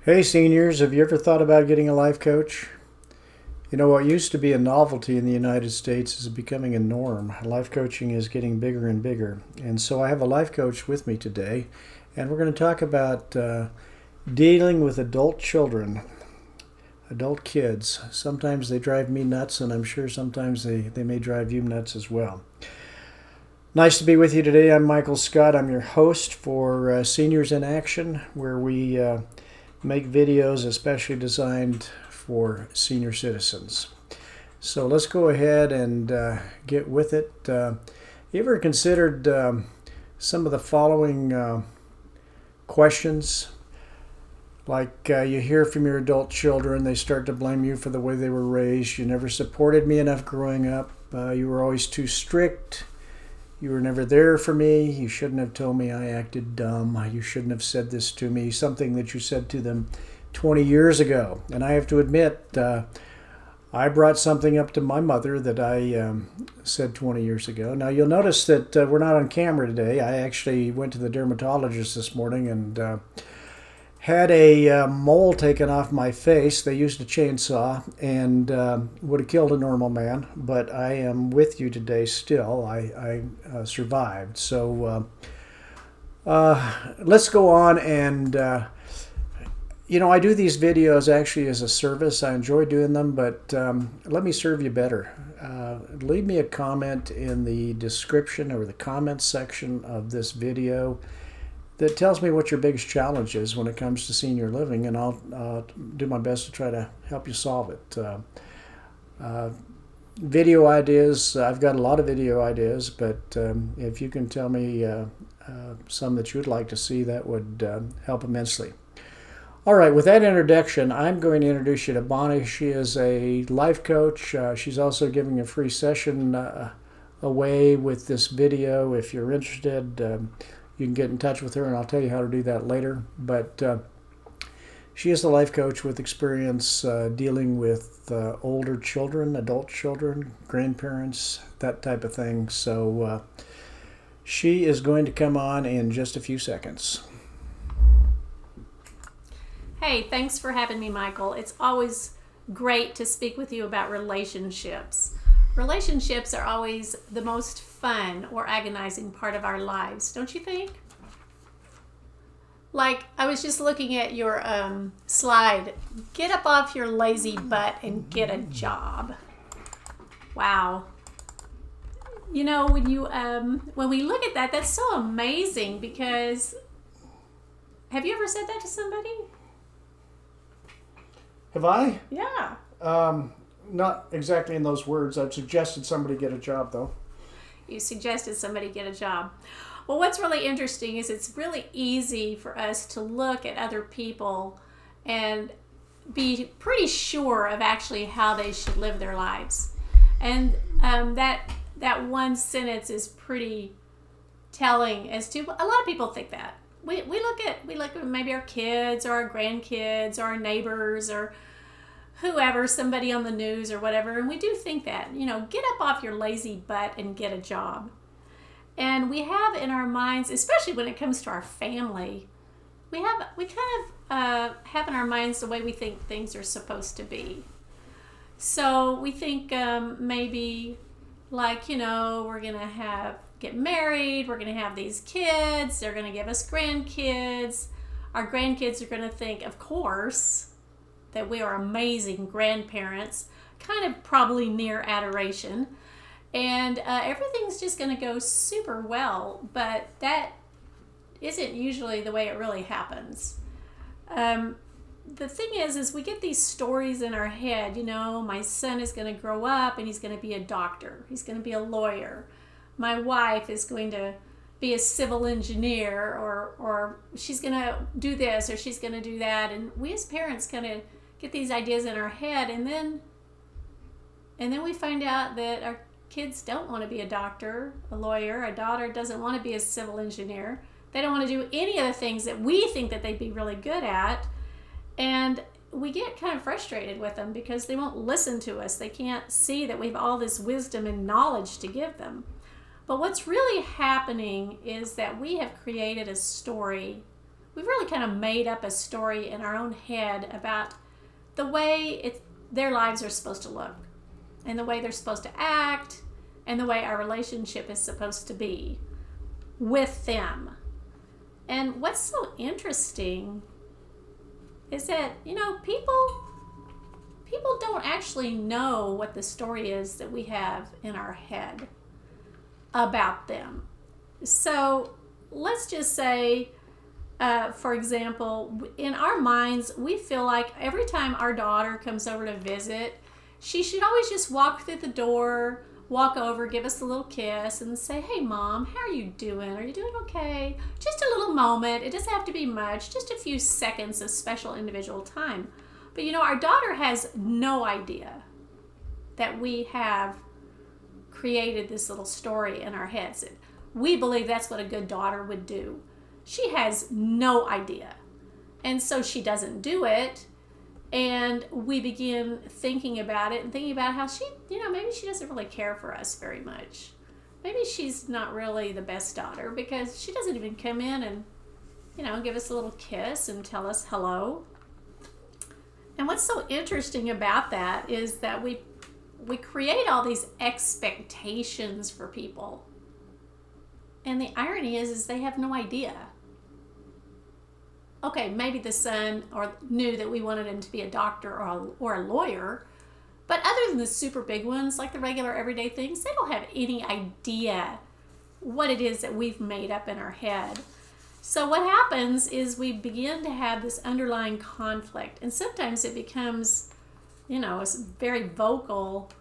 Hey seniors, have you ever thought about getting a life coach? You know, what used to be a novelty in the United States is becoming a norm. Life coaching is getting bigger and bigger. And so I have a life coach with me today, and we're going to talk about dealing with adult children, adult kids. Sometimes they drive me nuts, and I'm sure sometimes they may drive you nuts as well. Nice to be with you today. I'm Michael Scott. I'm your host for Seniors in Action, where we make videos especially designed for senior citizens. So let's go ahead and get with it. You ever considered some of the following questions? Like you hear from your adult children, they start to blame you for the way they were raised. You never supported me enough growing up. You were always too strict. You were never there for me. You shouldn't have told me I acted dumb. You shouldn't have said this to me. Something that you said to them 20 years ago. And I have to admit, I brought something up to my mother that I said 20 years ago. Now, you'll notice that we're not on camera today. I actually went to the dermatologist this morning and had a mole taken off my face. They used a chainsaw and would have killed a normal man, but I am with you today still. I survived. So let's go on and, I do these videos actually as a service. I enjoy doing them, but let me serve you better. Leave me a comment in the description or the comments section of this video that tells me what your biggest challenge is when it comes to senior living, and I'll do my best to try to help you solve it. Video ideas, I've got a lot of video ideas, but if you can tell me some that you'd like to see, that would help immensely. All right, with that introduction, I'm going to introduce you to Bonnie. She is a life coach. She's also giving a free session away with this video. If you're interested, you can get in touch with her, and I'll tell you how to do that later. But she is a life coach with experience dealing with older children, adult children, grandparents, that type of thing. So she is going to come on in just a few seconds. Hey, thanks for having me, Michael. It's always great to speak with you about relationships. Relationships are always the most fun or agonizing part of our lives, don't you think? Like, I was just looking at your slide. Get up off your lazy butt and get a job. Wow. You know, when we look at that, that's so amazing because have you ever said that to somebody? Have I? Yeah. Not exactly in those words. I've suggested somebody get a job, though. You suggested somebody get a job. Well, what's really interesting is it's really easy for us to look at other people and be pretty sure of actually how they should live their lives. And that one sentence is pretty telling as to a lot of people think that. We look at maybe our kids or our grandkids or our neighbors or whoever, somebody on the news or whatever, and we do think that, get up off your lazy butt and get a job. And we have in our minds, especially when it comes to our family, we kind of have in our minds the way we think things are supposed to be. So we think maybe like, we're going to get married, we're going to have these kids, they're going to give us grandkids. Our grandkids are going to think, of course, that we are amazing grandparents, kind of probably near adoration, and everything's just going to go super well, but that isn't usually the way it really happens. The thing is we get these stories in our head, my son is going to grow up and he's going to be a doctor, he's going to be a lawyer, my wife is going to be a civil engineer, or she's going to do this or she's going to do that, and we as parents kind of get these ideas in our head, and then we find out that our kids don't want to be a doctor, a lawyer, a daughter doesn't want to be a civil engineer. They don't want to do any of the things that we think that they'd be really good at, and we get kind of frustrated with them because they won't listen to us. They can't see that we have all this wisdom and knowledge to give them. But what's really happening is that we have created a story we've really kind of made up a story in our own head about the way their lives are supposed to look, and the way they're supposed to act, and the way our relationship is supposed to be with them. And what's so interesting is that, people don't actually know what the story is that we have in our head about them. So let's just say, for example, in our minds, we feel like every time our daughter comes over to visit, she should always just walk through the door, walk over, give us a little kiss, and say, "Hey, Mom, how are you doing? Are you doing okay?" Just a little moment. It doesn't have to be much, just a few seconds of special individual time. But our daughter has no idea that we have created this little story in our heads. We believe that's what a good daughter would do. She has no idea. And so she doesn't do it. And we begin thinking about it and thinking about how she, maybe she doesn't really care for us very much. Maybe she's not really the best daughter because she doesn't even come in and, give us a little kiss and tell us hello. And what's so interesting about that is that we create all these expectations for people. And the irony is they have no idea. Okay, maybe the son knew that we wanted him to be a doctor or a lawyer, but other than the super big ones, like the regular everyday things, they don't have any idea what it is that we've made up in our head. So what happens is we begin to have this underlying conflict, and sometimes it becomes, a very vocal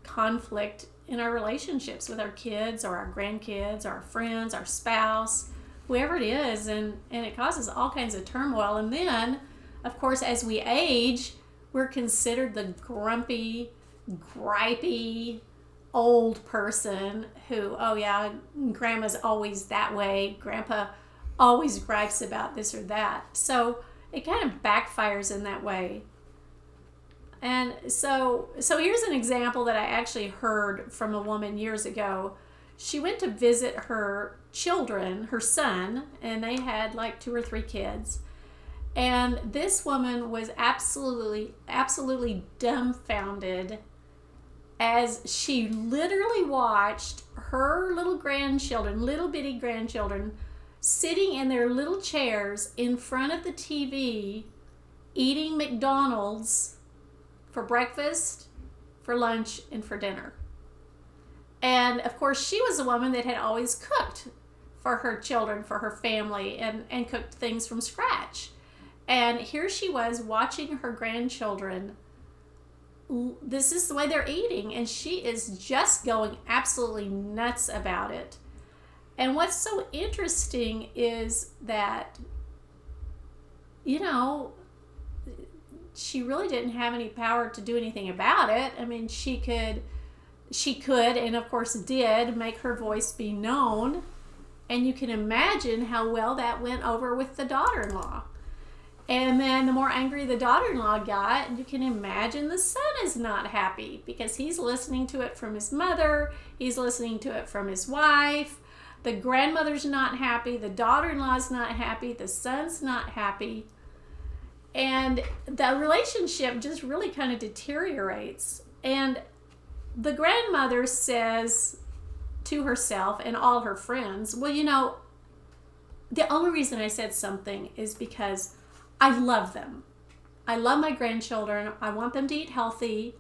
conflict in our relationships with our kids or our grandkids or our friends, our spouse, whoever it is, and it causes all kinds of turmoil. And then, of course, as we age, we're considered the grumpy, gripey, old person who, oh yeah, grandma's always that way, grandpa always gripes about this or that. So it kind of backfires in that way. And so here's an example that I actually heard from a woman years ago. She went to visit her children, her son, and they had like 2 or 3 kids. And this woman was absolutely dumbfounded as she literally watched her little bitty grandchildren, sitting in their little chairs in front of the TV, eating McDonald's for breakfast, for lunch, and for dinner. And of course, she was a woman that had always cooked for her children, for her family, and cooked things from scratch. And here she was watching her grandchildren. This is the way they're eating, and she is just going absolutely nuts about it. And what's so interesting is that, she really didn't have any power to do anything about it. I mean, she could, and of course did, make her voice be known. And you can imagine how well that went over with the daughter-in-law. And then the more angry the daughter-in-law got, you can imagine the son is not happy because he's listening to it from his mother, he's listening to it from his wife, the grandmother's not happy, the daughter-in-law's not happy, the son's not happy. And the relationship just really kind of deteriorates. And the grandmother says to herself and all her friends, well, the only reason I said something is because I love them. I love my grandchildren. I want them to eat healthy.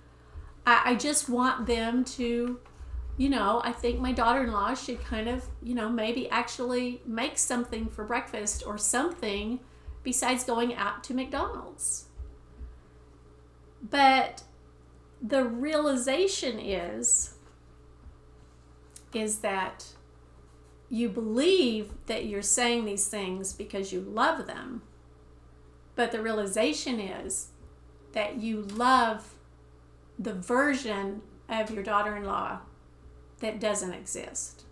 I just want them to, I think my daughter-in-law should kind of, maybe actually make something for breakfast or something besides going out to McDonald's. But the realization is that you believe that you're saying these things because you love them. But the realization is that you love the version of your daughter-in-law that doesn't exist.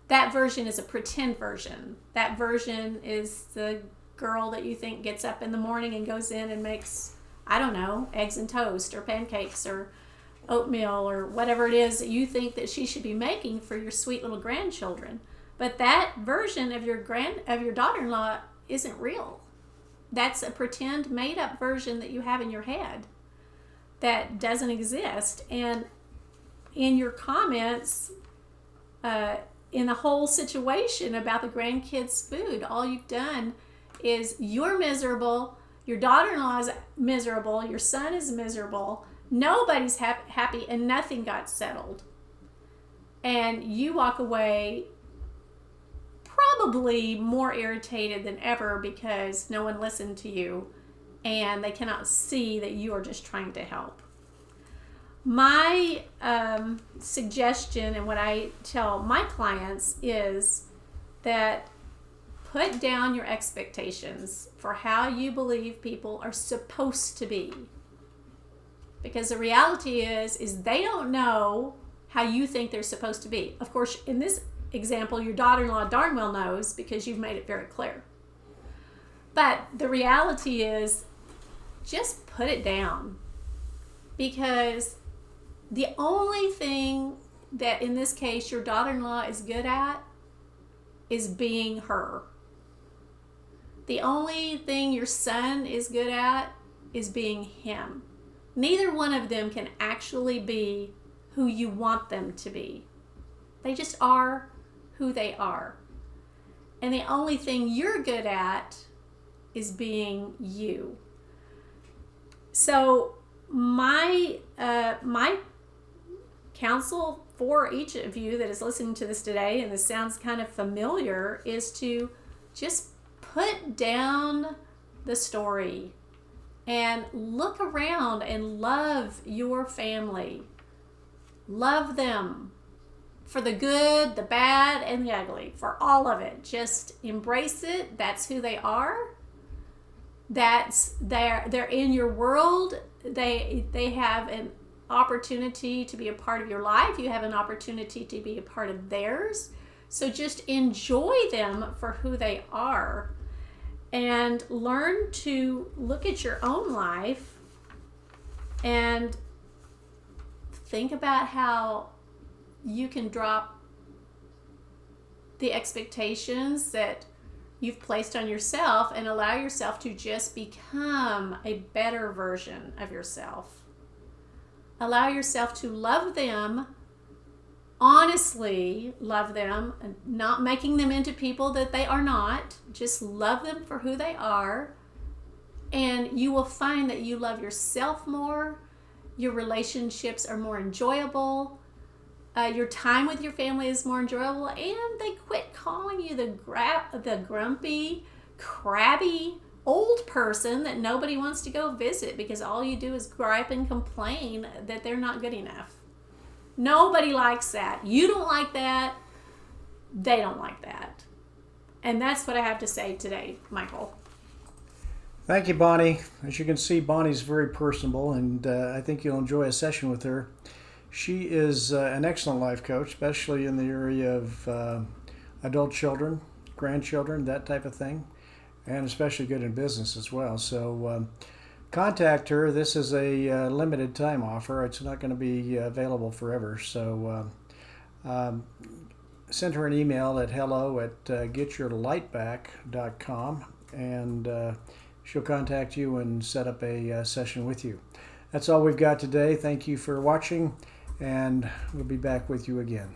That version is a pretend version. That version is the girl that you think gets up in the morning and goes in and makes, eggs and toast or pancakes or oatmeal or whatever it is that you think that she should be making for your sweet little grandchildren. But that version of your daughter-in-law isn't real. That's a pretend made-up version that you have in your head that doesn't exist. And in your comments, in the whole situation about the grandkids' food, all you've done is you're miserable, your daughter-in-law is miserable, your son is miserable, nobody's happy, and nothing got settled. And you walk away probably more irritated than ever because no one listened to you and they cannot see that you are just trying to help. My suggestion and what I tell my clients is that put down your expectations for how you believe people are supposed to be. Because the reality is they don't know how you think they're supposed to be. Of course, in this example, your daughter-in-law darn well knows because you've made it very clear. But the reality is, just put it down. Because the only thing that, in this case, your daughter-in-law is good at is being her. The only thing your son is good at is being him. Neither one of them can actually be who you want them to be. They just are who they are. And the only thing you're good at is being you. So my counsel for each of you that is listening to this today, and this sounds kind of familiar, is to just put down the story and look around and love your family. Love them for the good, the bad, and the ugly, for all of it. Just embrace it. That's who they are. They're in your world. They have an opportunity to be a part of your life. You have an opportunity to be a part of theirs. So just enjoy them for who they are and learn to look at your own life and think about how you can drop the expectations that you've placed on yourself and allow yourself to just become a better version of yourself. Allow yourself to love them, honestly love them, not making them into people that they are not. Just love them for who they are, and you will find that you love yourself more. Your relationships are more enjoyable. Your time with your family is more enjoyable, and they quit calling you the grumpy, crabby old person that nobody wants to go visit because all you do is gripe and complain that they're not good enough. Nobody likes that. You don't like that. They don't like that. And that's what I have to say today, Michael. Thank you, Bonnie. As you can see, Bonnie's very personable, and I think you'll enjoy a session with her. She is an excellent life coach, especially in the area of adult children, grandchildren, that type of thing, and especially good in business as well. So contact her. This is a limited time offer. It's not going to be available forever. So send her an email at hello@getyourlightback.com, and she'll contact you and set up a session with you. That's all we've got today. Thank you for watching, and we'll be back with you again.